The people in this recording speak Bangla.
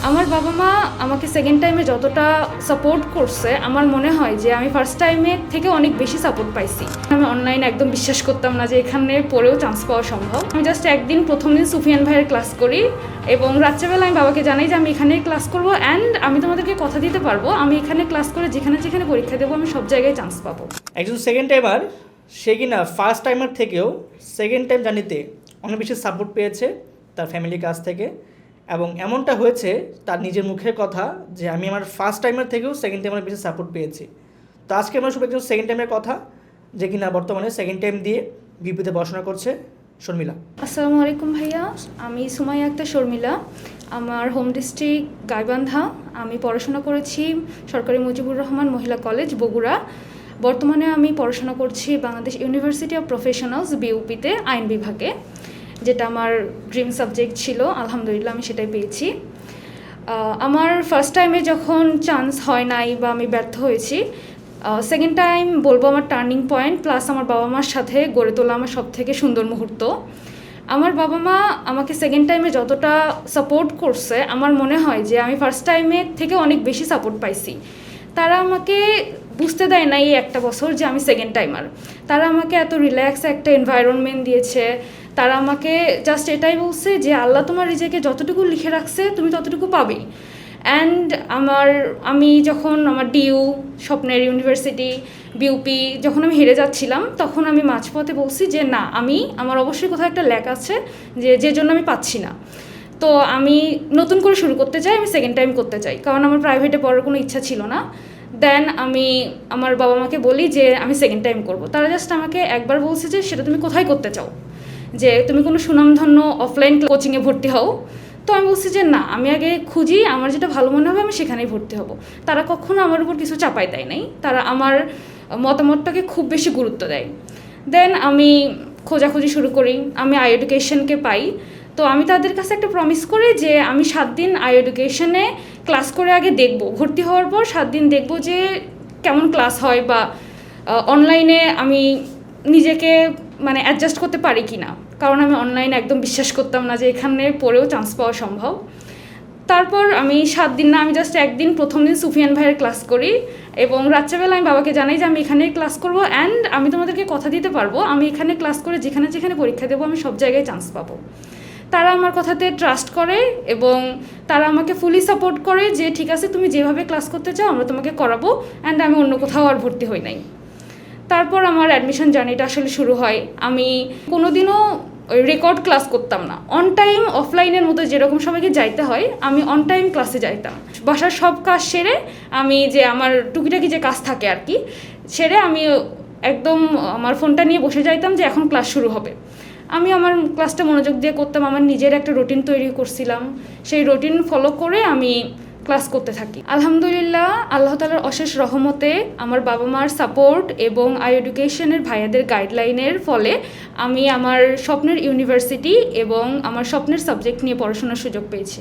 আমার বাবা-মা আমাকে সেকেন্ড টাইমে যতটা সাপোর্ট করছে, আমার মনে হয় যে আমি ফার্স্ট টাইমের থেকে অনেক বেশি সাপোর্ট পাইছি। আমি অনলাইনে একদম বিশ্বাস করতাম না যে এখানে পড়েও চান্স পাওয়া সম্ভব। আমি জাস্ট প্রথম দিন সুফিয়ান ভাইয়ের ক্লাস করি এবং রাত্রেবেলা আমি বাবাকে জানাই যে আমি এখানেই ক্লাস করবো অ্যান্ড আমি তোমাদেরকে কথা দিতে পারবো আমি এখানে ক্লাস করে যেখানে যেখানে পরীক্ষা দেবো আমি সব জায়গায় চান্স পাবো। একজন সেকেন্ড টাইমার সে কিনা ফার্স্ট টাইমার থেকেও সেকেন্ড টাইম জার্নিতে অনেক বেশি সাপোর্ট পেয়েছে তার ফ্যামিলির কাছ থেকে, এবং এমনটা হয়েছে তার নিজের মুখের কথা যে আমি আমার ফার্স্ট টাইমের থেকেও সেকেন্ড টাইমের বেশি সাপোর্ট পেয়েছি। তো আজকে আমরা শুধু একজন সেকেন্ড টাইমের কথা যে কিনা বর্তমানে সেকেন্ড টাইম দিয়ে বিপিতে পড়াশোনা করছে, শর্মিলা। আসসালামু আলাইকুম ভাইয়া, আমি সুমাইয়া আক্তার শর্মিলা। আমার হোম ডিস্ট্রিক্ট গাইবান্ধা। আমি পড়াশোনা করেছি সরকারি মুজিবুর রহমান মহিলা কলেজ বগুড়া। বর্তমানে আমি পড়াশোনা করছি বাংলাদেশ ইউনিভার্সিটি অফ প্রফেশনালস বিউপিতে আইন বিভাগে, যেটা আমার ড্রিম সাবজেক্ট ছিল। আলহামদুলিল্লাহ আমি সেটাই পেয়েছি। আমার ফার্স্ট টাইমে যখন চান্স হয় নাই বা আমি ব্যর্থ হয়েছি, সেকেন্ড টাইম বলবো আমার টার্নিং পয়েন্ট, প্লাস আমার বাবা মার সাথে গড়ে তোলা আমার সবথেকে সুন্দর মুহূর্ত। আমার বাবা মা আমাকে সেকেন্ড টাইমে যতটা সাপোর্ট করছে, আমার মনে হয় যে আমি ফার্স্ট টাইমের থেকে অনেক বেশি সাপোর্ট পাইছি। তারা আমাকে বুঝতে দেয় না এই একটা বছর যে আমি সেকেন্ড টাইমার। তারা আমাকে এত রিল্যাক্স একটা এনভায়রনমেন্ট দিয়েছে। তারা আমাকে জাস্ট এটাই বলছে যে আল্লাহ তোমার রিজেকে যতটুকু লিখে রাখছে তুমি ততটুকু পাবেই। অ্যান্ড আমি যখন আমার ডিইউ স্বপ্নের ইউনিভার্সিটি বিউপি যখন আমি হেরে যাচ্ছিলাম, তখন আমি মাঝপথে বলছি যে না, আমার অবশ্যই কোথাও একটা ল্যাক আছে যে জন্য আমি পাচ্ছি না। তো আমি নতুন করে শুরু করতে চাই, আমি সেকেন্ড টাইম করতে চাই, কারণ আমার প্রাইভেটে পড়ার কোনো ইচ্ছা ছিল না। দেন আমি আমার বাবা মাকে বলি যে আমি সেকেন্ড টাইম করব। তারা জাস্ট আমাকে একবার বলছে যে সেটা তুমি কোথায় করতে চাও, যে তুমি কোনো সুনামধন্য অফলাইন কোচিংয়ে ভর্তি হও। তো আমি বলছি যে না, আমি আগে খুঁজি, আমার যেটা ভালো মনে হবে আমি সেখানেই ভর্তি হব। তারা কখনো আমার উপর কিছু চাপাই দেয় নাই, তারা আমার মতামতটাকে খুব বেশি গুরুত্ব দেয়। দেন আমি খোঁজাখুঁজি শুরু করি, আমি আই এডুকেশনকে পাই। তো আমি তাদের কাছে একটা প্রমিস করি যে আমি 7 দিন আই এডুকেশনে ক্লাস করে আগে দেখব, ভর্তি হওয়ার পর 7 দিন দেখব যে কেমন ক্লাস হয় বা অনলাইনে আমি নিজেকে অ্যাডজাস্ট করতে পারি কি না, কারণ আমি অনলাইনে একদম বিশ্বাস করতাম না যে এখানে পড়েও চান্স পাওয়া সম্ভব। তারপর আমি 7 দিন না, আমি জাস্ট একদিন প্রথম দিন সুফিয়ান ভাইয়ের ক্লাস করি এবং রাত্রেবেলা আমি বাবাকে জানাই যে আমি এখানেই ক্লাস করব অ্যান্ড আমি তোমাদেরকে কথা দিতে পারবো আমি এখানে ক্লাস করে যেখানে যেখানে পরীক্ষা দেবো আমি সব জায়গায় চান্স পাবো। তারা আমার কথাতে ট্রাস্ট করে এবং তারা আমাকে ফুলি সাপোর্ট করে যে ঠিক আছে, তুমি যেভাবে ক্লাস করতে চাও আমরা তোমাকে করাবো, অ্যান্ড আমি অন্য কোথাও আর ভর্তি হই নাই। তারপর আমার অ্যাডমিশন জার্নিটা আসলে শুরু হয়। আমি কোনোদিনও রেকর্ড ক্লাস করতাম না, অন টাইম অফলাইনের মতো যেরকম সবাইকে যাইতে হয় আমি অন টাইম ক্লাসে যাইতাম। বাসার সব কাজ সেরে আমি যে আমার টুকিটাকি যে কাজ থাকে আর কি সেরে আমি একদম আমার ফোনটা নিয়ে বসে যাইতাম যে এখন ক্লাস শুরু হবে। আমি আমার ক্লাসটা মনোযোগ দিয়ে করতাম, আমার নিজের একটা রুটিন তৈরি করছিলাম, সেই রুটিন ফলো করে আমি ক্লাস করতে থাকি। আলহামদুলিল্লাহ, আল্লাহ তাআলার অশেষ রহমতে আমার বাবা মার সাপোর্ট এবং আই এডুকেশনের ভাইয়াদের গাইডলাইনের ফলে আমি আমার স্বপ্নের ইউনিভার্সিটি এবং আমার স্বপ্নের সাবজেক্ট নিয়ে পড়াশোনার সুযোগ পেয়েছি।